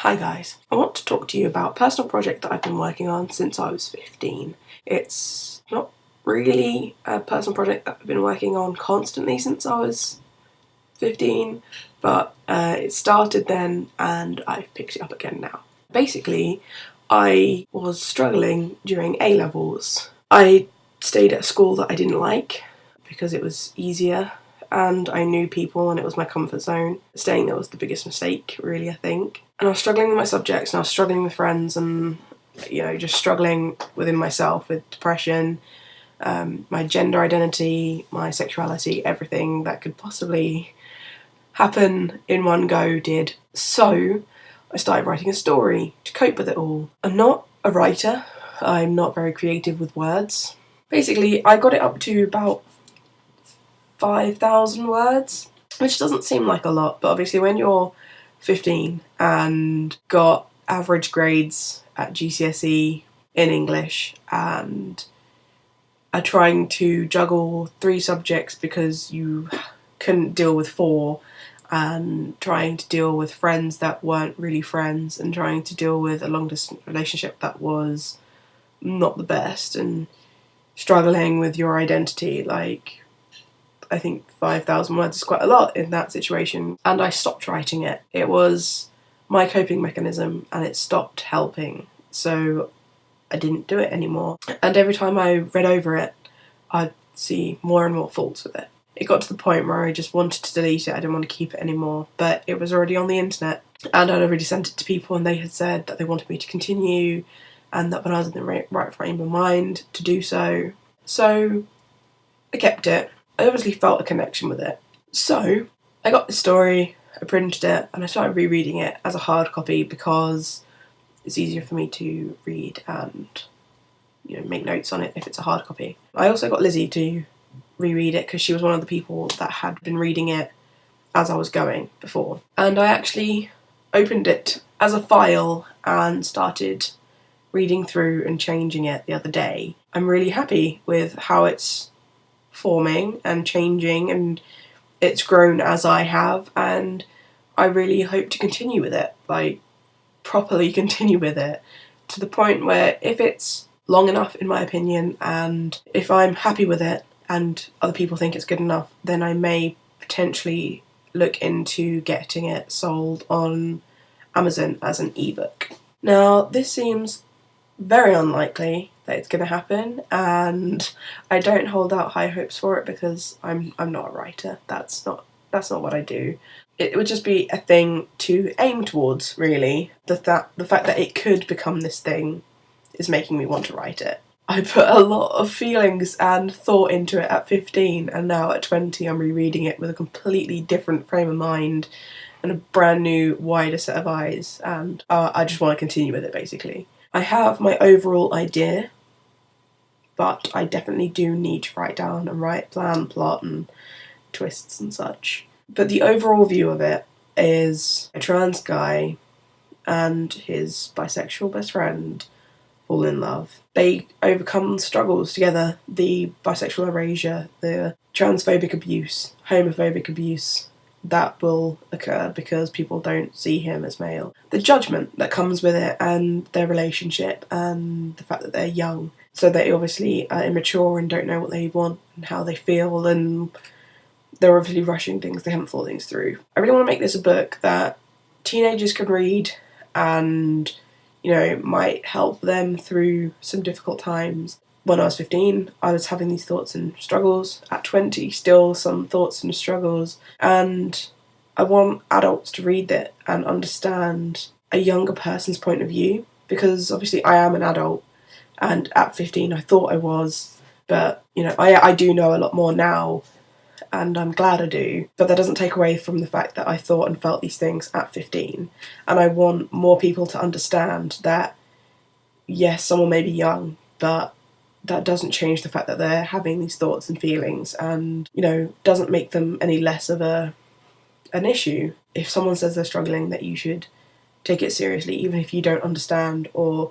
Hi guys, I want to talk to you about a personal project that I've been working on since I was 15. It's not really a personal project that I've been working on constantly since I was 15, but it started then and I've picked it up again now. Basically, I was struggling during A-levels. I stayed at a school that I didn't like because it was easier and I knew people and it was my comfort zone. Staying there was the biggest mistake, really, I think. And I was struggling with my subjects and I was struggling with friends and, just struggling within myself with depression, my gender identity, my sexuality, everything that could possibly happen in one go did. So I started writing a story to cope with it all. I'm not a writer, I'm not very creative with words. Basically, I got it up to about 5,000 words, which doesn't seem like a lot, but obviously when you're 15 and got average grades at GCSE in English and are trying to juggle 3 subjects because you couldn't deal with 4, and trying to deal with friends that weren't really friends, and trying to deal with a long distance relationship that was not the best, and struggling with your identity, I think 5,000 words is quite a lot in that situation, and I stopped writing it. It was my coping mechanism and it stopped helping, so I didn't do it anymore. And every time I read over it, I'd see more and more faults with it. It got to the point where I just wanted to delete it, I didn't want to keep it anymore, but it was already on the internet and I'd already sent it to people and they had said that they wanted me to continue and that when I was in the right frame of mind to do so. So I kept it. I obviously felt a connection with it. So I got the story, I printed it, and I started rereading it as a hard copy because it's easier for me to read and make notes on it if it's a hard copy. I also got Lizzie to reread it because she was one of the people that had been reading it as I was going before. And I actually opened it as a file and started reading through and changing it the other day. I'm really happy with how it's forming and changing, and it's grown as I have, and I really hope to continue with it, properly continue with it, to the point where if it's long enough in my opinion and if I'm happy with it and other people think it's good enough, then I may potentially look into getting it sold on Amazon as an ebook. Now this seems very unlikely that it's going to happen, and I don't hold out high hopes for it because I'm not a writer. That's not what I do. It would just be a thing to aim towards, really. The fact that it could become this thing is making me want to write it. I put a lot of feelings and thought into it at 15, and now at 20 I'm rereading it with a completely different frame of mind and a brand new, wider set of eyes, and I just want to continue with it, basically. I have my overall idea, but I definitely do need to write down and plan, plot and twists and such. But the overall view of it is a trans guy and his bisexual best friend fall in love. They overcome struggles together, the bisexual erasure, the transphobic abuse, homophobic abuse that will occur because people don't see him as male. The judgment that comes with it and their relationship and the fact that they're young, so they obviously are immature and don't know what they want and how they feel, and they're obviously rushing things, they haven't thought things through. I really want to make this a book that teenagers can read and might help them through some difficult times. When I was 15, I was having these thoughts and struggles. At 20, still some thoughts and struggles. And I want adults to read it and understand a younger person's point of view, because obviously I am an adult, and at 15 I thought I was, but I do know a lot more now, and I'm glad I do, but that doesn't take away from the fact that I thought and felt these things at 15. And I want more people to understand that, yes, someone may be young, but that doesn't change the fact that they're having these thoughts and feelings, and doesn't make them any less of an issue. If someone says they're struggling, that you should take it seriously, even if you don't understand or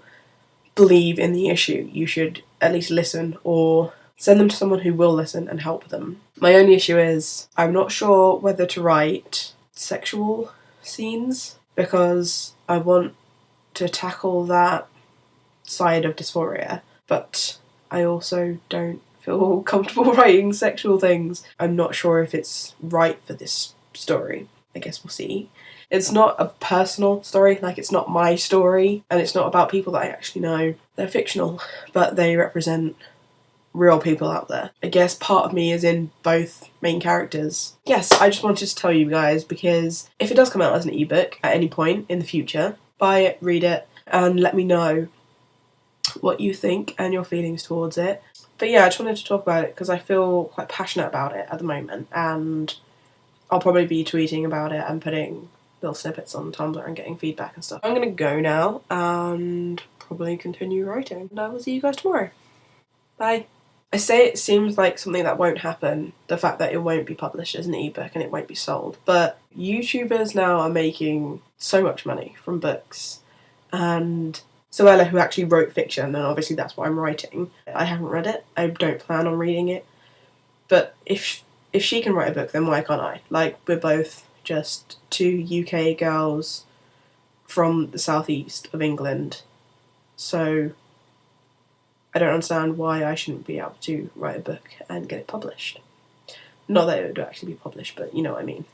believe in the issue. You should at least listen or send them to someone who will listen and help them. My only issue is I'm not sure whether to write sexual scenes because I want to tackle that side of dysphoria, but I also don't feel comfortable writing sexual things. I'm not sure if it's right for this story. I guess we'll see. It's not a personal story, like it's not my story, and it's not about people that I actually know. They're fictional, but they represent real people out there. I guess part of me is in both main characters. Yes, I just wanted to tell you guys, because if it does come out as an ebook at any point in the future, buy it, read it, and let me know what you think and your feelings towards it. But yeah, I just wanted to talk about it because I feel quite passionate about it at the moment, and I'll probably be tweeting about it and putting little snippets on Tumblr and getting feedback and stuff. I'm gonna go now and probably continue writing, and I will see you guys tomorrow. Bye. I say it seems like something that won't happen, the fact that it won't be published as an ebook and it won't be sold, but YouTubers now are making so much money from books, and Zoella, who actually wrote fiction, and obviously that's what I'm writing, I haven't read it, I don't plan on reading it, but if she can write a book, then why can't I? Like, we're both just two UK girls from the southeast of England, so I don't understand why I shouldn't be able to write a book and get it published. Not that it would actually be published, but you know what I mean.